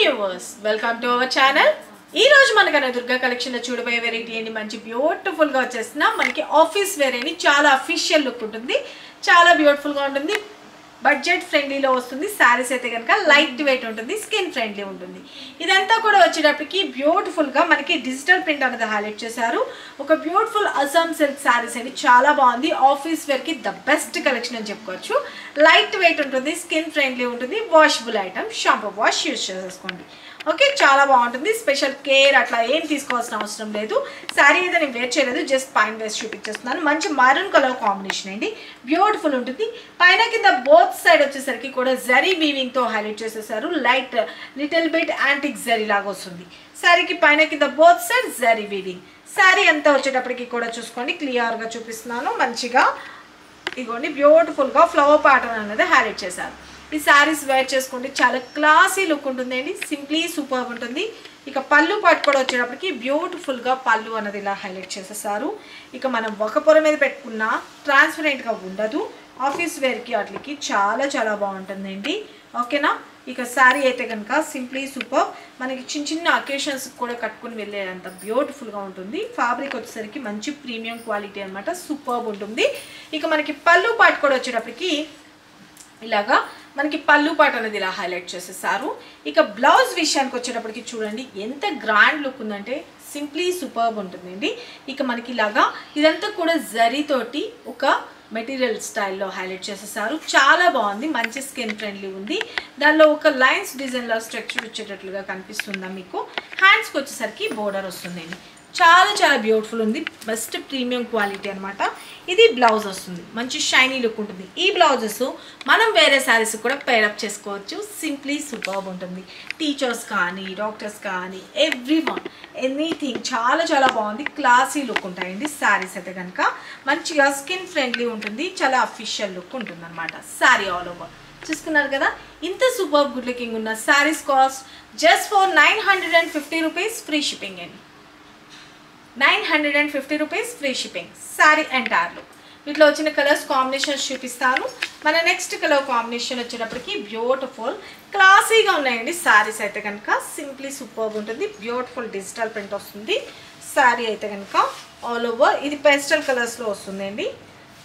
viewers, welcome to our channel. ఈ రోజు మనకన Durga collection లో చూడబోయే వెరైటీ ఏంటి మంచి బ్యూటిఫుల్ గా వచ్చేస్తున్నా మనకి ఆఫీస్ వేర్ అని చాలా అఫీషియల్ లుక్ ఉంటుంది చాలా బ్యూటిఫుల్ గా ఉంటుంది బడ్జెట్ ఫ్రెండ్లీ లో వస్తుంది సారీస్ అయితే గనుక లైట్ వెయిట్ ఉంటుంది స్కిన్ ఫ్రెండ్లీ ఉంటుంది ఇదంతా కూడా వచ్చేటప్పటికి బ్యూటిఫుల్ గా మనకి డిజిటల్ ప్రింట్ అనేది హైలైట్ చేశారు ఒక బ్యూటిఫుల్ అస్సాం సిల్క్ సారీస్ అని చాలా బాగుంది ఆఫీస్ వేర్ కి ద బెస్ట్ కలెక్షన్ అని చెప్పుకోవచ్చు లైట్ వెయిట్ ఉంటుంది స్కిన్ ఫ్రెండ్లీ ఉంటుంది washable item shampoo wash use చేసుకోండి ఓకే చాలా బాగుంటుంది స్పెషల్ కేర్ అట్లా ఏం తీసుకోవాల్సిన అవసరం లేదు సారీ అయితే నేను వేర్ చేయలేదు జస్ట్ పైన వేసి చూపించేస్తున్నాను మంచి మరూన్ కలర్ కాంబినేషన్ అండి బ్యూటిఫుల్ ఉంటుంది పైన కింద బోత్ సైడ్ వచ్చేసరికి కూడా జరీ వీవింగ్ తో హైలైట్ చేసేసారు light little bit antique zari లాగా వస్తుంది సారీకి పైన కింద both side zari weaving sorry అంతా వచ్చేటప్పటికి కూడా చూసుకోండి క్లియర్ గా చూపిస్తున్నాను మంచిగా ఇగోండి బ్యూటిఫుల్ గా ఫ్లవర్ ప్యాటర్న్ అనేది హైలైట్ చేశారు ఈ సారీస్ వేర్ చేసుకుంటే చాలా క్లాసీ లుక్ ఉంటుందండి సింప్లీ సూపర్ ఉంటుంది ఇక పళ్ళు పాటు కూడా వచ్చేటప్పటికి బ్యూటిఫుల్గా పళ్ళు అనేది ఇలా హైలైట్ చేసేసారు ఇక మనం ఒక పొర మీద పెట్టుకున్న ట్రాన్స్పరెంట్గా ఉండదు ఆఫీస్ వేర్కి వాటికి చాలా చాలా బాగుంటుందండి ఓకేనా ఇక శారీ అయితే కనుక సింప్లీ సూపర్ మనకి చిన్న చిన్న అకేషన్స్ కూడా కట్టుకుని వెళ్ళేంత బ్యూటిఫుల్గా ఉంటుంది ఫ్యాబ్రిక్ వచ్చేసరికి మంచి ప్రీమియం క్వాలిటీ అనమాట సూపర్ ఉంటుంది ఇక మనకి పళ్ళు పాటు కూడా వచ్చేటప్పటికి ఇలాగా మనకి పళ్ళు పాట అనేది ఇలా హైలైట్ చేసేసారు ఇక బ్లౌజ్ విషయానికి వచ్చేటప్పటికి చూడండి ఎంత గ్రాండ్ లుక్ ఉందంటే సింప్లీ సూపర్బ్ ఉంటుందండి ఇక మనకి ఇలాగా ఇదంతా కూడా జరీతోటి ఒక మెటీరియల్ స్టైల్లో హైలైట్ చేసేసారు చాలా బాగుంది మంచి స్కిన్ ఫ్రెండ్లీ ఉంది దానిలో ఒక లైన్స్ డిజైన్లో స్ట్రక్చర్ వచ్చేటట్లుగా కనిపిస్తుందా మీకు హ్యాండ్స్కి వచ్చేసరికి బోర్డర్ వస్తుందండి చాలా చాలా బ్యూటిఫుల్ ఉంది బెస్ట్ ప్రీమియం క్వాలిటీ అనమాట ఇది బ్లౌజ్ వస్తుంది మంచి షైనీ లుక్ ఉంటుంది ఈ బ్లౌజెస్ మనం వేరే శారీస్ కూడా పేరప్ చేసుకోవచ్చు సింప్లీ సూపర్బ్ ఉంటుంది టీచర్స్ కానీ డాక్టర్స్ కానీ ఎవ్రీవన్ ఎనీథింగ్ చాలా చాలా బాగుంది క్లాసీ లుక్ ఉంటాయండి శారీస్ అయితే కనుక మంచిగా స్కిన్ ఫ్రెండ్లీ ఉంటుంది చాలా అఫీషియల్ లుక్ ఉంటుంది అనమాట శారీ ఆల్ ఓవర్ చూసుకున్నారు కదా ఇంత సూపర్ గుడ్ లుకింగ్ ఉన్న saris cost just for 950 rupees free shipping అండి 950 rupees free shipping sari entire look వీటిలో వచ్చిన కలర్స్ కాంబినేషన్స్ చూపిస్తాను మన నెక్స్ట్ కలర్ కాంబినేషన్ వచ్చేటప్పటికి బ్యూటిఫుల్ క్లాసీగా ఉన్నాయండి శారీస్ అయితే కనుక సింప్లీ సూపర్ ఉంటుంది బ్యూటిఫుల్ డిజిటల్ ప్రింట్ వస్తుంది శారీ అయితే కనుక ఆల్ ఓవర్ ఇది పేస్టల్ కలర్స్లో వస్తుందండి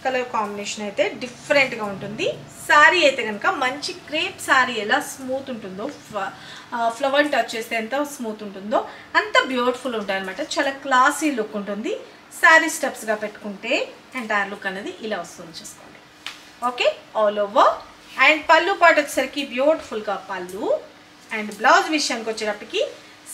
కలర్ కాంబినేషన్ అయితే డిఫరెంట్గా ఉంటుంది శారీ అయితే కనుక మంచి క్రేప్ శారీ ఎలా స్మూత్ ఉంటుందో ఫ్లవర్ టచ్ చేస్తే ఎంత స్మూత్ ఉంటుందో అంత బ్యూటిఫుల్ ఉంటాయి అనమాట చాలా క్లాసీ లుక్ ఉంటుంది శారీ స్టెప్స్గా పెట్టుకుంటే ఎంటైర్ లుక్ అనేది ఇలా వస్తుంది చూసుకోండి ఓకే ఆల్ ఓవర్ అండ్ పళ్ళు పాటు వచ్చేసరికి బ్యూటిఫుల్గా పళ్ళు అండ్ బ్లౌజ్ విషయానికి వచ్చేటప్పటికి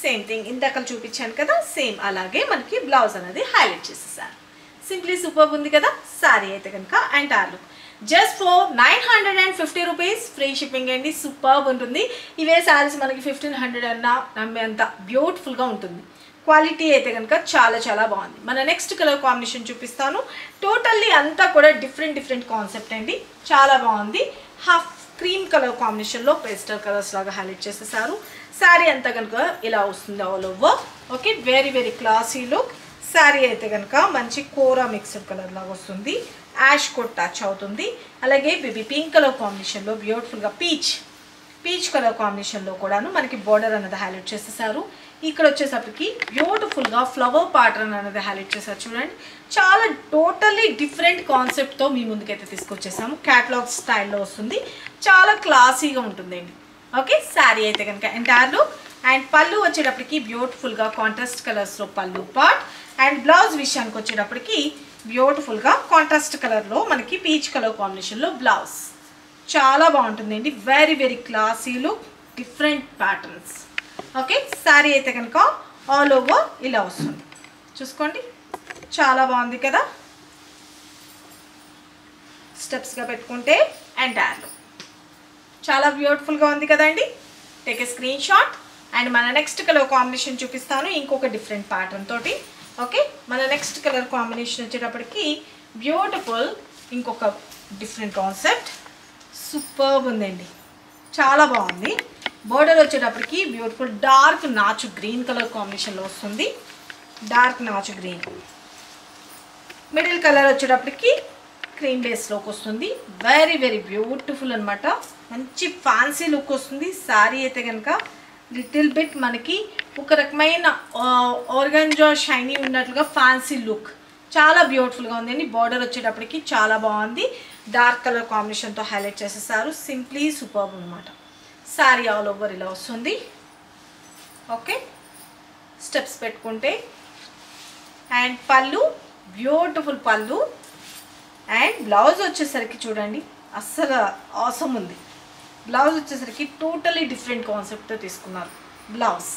సేమ్ థింగ్ ఇందాక చూపించాను కదా సేమ్ అలాగే మనకి బ్లౌజ్ అనేది హైలైట్ చేసేసారు సింప్లీ సూపర్ ఉంది కదా సారీ అయితే కనుక entire look just for 950 rupees free shipping అండి సూపర్ ఉంటుంది ఇవే శారీస్ మనకి 1500 అన్నా నమ్మేంత బ్యూటిఫుల్గా ఉంటుంది క్వాలిటీ అయితే కనుక చాలా చాలా బాగుంది మన నెక్స్ట్ కలర్ కాంబినేషన్ చూపిస్తాను టోటల్లీ అంతా కూడా డిఫరెంట్ కాన్సెప్ట్ అండి చాలా బాగుంది హాఫ్ క్రీమ్ కలర్ కాంబినేషన్లో పేస్టల్ కలర్స్ లాగా హైలైట్ చేసేసారు శారీ అంతా కనుక ఇలా వస్తుంది all over okay very classy look sari అయితే కనుక మంచి కోరా మిక్స్డ్ కలర్ లాగా వస్తుంది యాష్ కోట్ టచ్ అవుతుంది అలాగే బేబీ పింక్ కలర్ కాంబినేషన్లో బ్యూటిఫుల్గా పీచ్ కలర్ కాంబినేషన్లో కూడాను మనకి బార్డర్ అనేది హైలైట్ చేసేసారు ఇక్కడ వచ్చేసరికి బ్యూటిఫుల్గా ఫ్లవర్ ప్యాటర్న్ అనేది హైలైట్ చేశారు చూడండి చాలా టోటల్లీ డిఫరెంట్ కాన్సెప్ట్తో మీ ముందుకైతే తీసుకొచ్చేసాము క్యాటలాగ్ స్టైల్లో వస్తుంది చాలా క్లాసీగా ఉంటుందండి ఓకే శారీ అయితే కనుక ఎంటైర్ లుక్ అండ్ పళ్ళు వచ్చేటప్పటికి బ్యూటిఫుల్గా కాంట్రాస్ట్ కలర్స్లో పళ్ళు పార్ట్ అండ్ బ్లౌజ్ విషయానికి వచ్చేటప్పటికి బ్యూటిఫుల్గా కాంట్రాస్ట్ కలర్లో మనకి పీచ్ కలర్ కాంబినేషన్లో బ్లౌజ్ చాలా బాగుంటుందండి very classy look different patterns okay sari అయితే కనుక ఆల్ ఓవర్ ఇలా వస్తుంది చూసుకోండి చాలా బాగుంది కదా స్టెప్స్గా పెట్టుకుంటే ఎంటైర్ లుక్ చాలా బ్యూటిఫుల్గా ఉంది కదండి take a screen shot and మన నెక్స్ట్ కలర్ కాంబినేషన్ చూపిస్తాను ఇంకొక డిఫరెంట్ ప్యాటర్న్ తోటి ఓకే మన నెక్స్ట్ కలర్ కాంబినేషన్ వచ్చేటప్పటికి బ్యూటిఫుల్ ఇంకొక డిఫరెంట్ కాన్సెప్ట్ సూపర్బ్ ఉందండి చాలా బాగుంది బోర్డర్ వచ్చేటప్పటికి బ్యూటిఫుల్ డార్క్ నాచు గ్రీన్ కలర్ కాంబినేషన్లో వస్తుంది డార్క్ నాచు గ్రీన్ మిడిల్ కలర్ వచ్చేటప్పటికి క్రీమ్ బేస్లోకి వస్తుంది వెరీ బ్యూటిఫుల్ అనమాట మంచి ఫ్యాన్సీ లుక్ వస్తుంది సారీ అయితే కనుక లిటిల్ బిట్ మనకి ఒక రకమైన ఆర్గాంజా షైనీ ఉన్నట్లుగా ఫ్యాన్సీ లుక్, చాలా బ్యూటిఫుల్గా ఉందండి. బార్డర్ వచ్చేటప్పటికి చాలా బాగుంది, డార్క్ కలర్ కాంబినేషన్తో హైలైట్ చేసేసారు. సింప్లీ సూపర్బ్ అనమాట. శారీ ఆల్ ఓవర్ ఇలా వస్తుంది. ఓకే, స్టెప్స్ పెట్టుకుంటే అండ్ పళ్ళు బ్యూటిఫుల్ పళ్ళు. అండ్ బ్లౌజ్ వచ్చేసరికి చూడండి అస్సలు ఆసమ్ ఉంది. బ్లౌజ్ వచ్చేసరికి టోటలీ డిఫరెంట్ కాన్సెప్ట్తో తీసుకున్నారు బ్లౌజ్.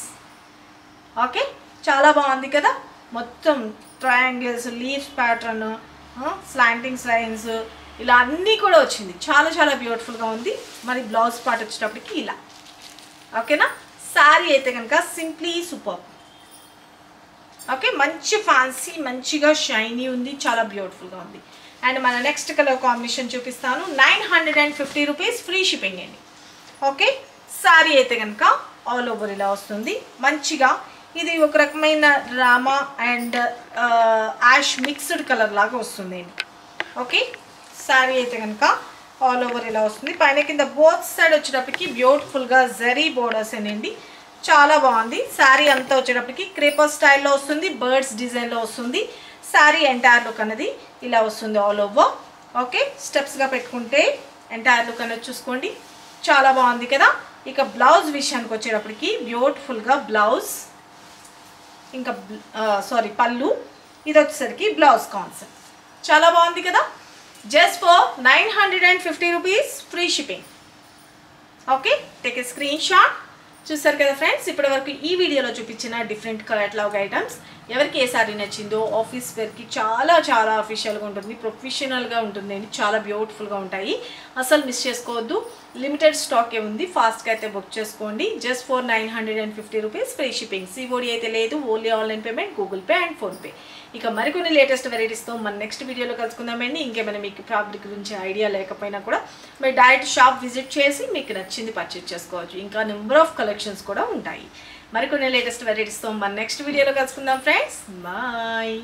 ఓకే, చాలా బాగుంది కదా. మొత్తం ట్రయాంగిల్స్, లీవ్స్ ప్యాటర్న్, స్లాంటింగ్స్ లైన్స్ ఇలా అన్నీ కూడా వచ్చింది. చాలా చాలా బ్యూటిఫుల్గా ఉంది. మరి బ్లౌజ్ పార్ట్ వచ్చేటప్పటికి ఇలా. ఓకేనా, శారీ అయితే కనుక సింప్లీ సూపర్. ఓకే, మంచి ఫ్యాన్సీ, మంచిగా షైనీ ఉంది, చాలా బ్యూటిఫుల్గా ఉంది. అండ్ మన నెక్స్ట్ కలర్ కాంబినేషన్ చూపిస్తాను. 950 రూపీస్, ఫ్రీ షిప్పింగ్ అండి. ఓకే, శారీ అయితే కనుక ఆల్ ఓవర్ ఇలా వస్తుంది. మంచిగా ఇది ఒక రకమైన రామా అండ్ యాష్ మిక్స్డ్ కలర్ లాగా వస్తుంది అండి. ఓకే, శారీ అయితే కనుక ఆల్ ఓవర్ ఇలా వస్తుంది. పైన కింద బోత్ సైడ్ వచ్చేటప్పటికి బ్యూటిఫుల్గా జరీ బోర్డర్స్ అండి, చాలా బాగుంది. శారీ అంతా వచ్చేటప్పటికి క్రేపర్ స్టైల్లో వస్తుంది, బర్డ్స్ డిజైన్లో వస్తుంది. శారీ ఎంటైర్ లుక్ అనేది ఇలా వస్తుంది ఆల్ ఓవర్. ఓకే, స్టెప్స్గా పెట్టుకుంటే ఎంటైర్ లుక్ అనేది చూసుకోండి, చాలా బాగుంది కదా. ఇక బ్లౌజ్ విషయానికి వచ్చేటప్పటికి బ్యూటిఫుల్గా బ్లౌజ్, ఇంకా పళ్ళు, ఇది వచ్చేసరికి బ్లౌజ్ కాన్సెప్ట్ చాలా బాగుంది కదా. Just for 950 rupees, free shipping. Okay, take a screen shot. చూసారు కదా ఫ్రెండ్స్, ఇప్పటి వరకు ఈ వీడియోలో చూపించిన డిఫరెంట్ కేటలాగ్ ఐటమ్స్ ఎవరికి ఏ సారీ నచ్చిందో, ఆఫీస్ వేర్కి చాలా చాలా అఫీషియల్గా ఉంటుంది, ప్రొఫెషనల్గా ఉంటుంది అండి, చాలా బ్యూటిఫుల్గా ఉంటాయి. అసలు మిస్ చేసుకోవద్దు. లిమిటెడ్ స్టాకే ఉంది, ఫాస్ట్గా అయితే బుక్ చేసుకోండి. Just for 950 rupees, free shipping. COD అయితే లేదు, only online payment, Google pay and PhonePe. ఇక మరికొన్ని లేటెస్ట్ వెరైటీస్తో మన నెక్స్ట్ వీడియోలో కలుసుకుందామండి. ఇంకేమైనా మీకు ఫ్యాబ్రిక్ గురించి ఐడియా లేకపోయినా కూడా మీరు డైరెక్ట్ షాప్ విజిట్ చేసి మీకు నచ్చింది పర్చేజ్ చేసుకోవచ్చు. ఇంకా నెంబర్ ఆఫ్ కలెక్షన్స్ కూడా ఉంటాయి. మరికొన్ని లేటెస్ట్ వెరైటీస్తో మన నెక్స్ట్ వీడియోలో కలుసుకుందాం ఫ్రెండ్స్. బాయ్.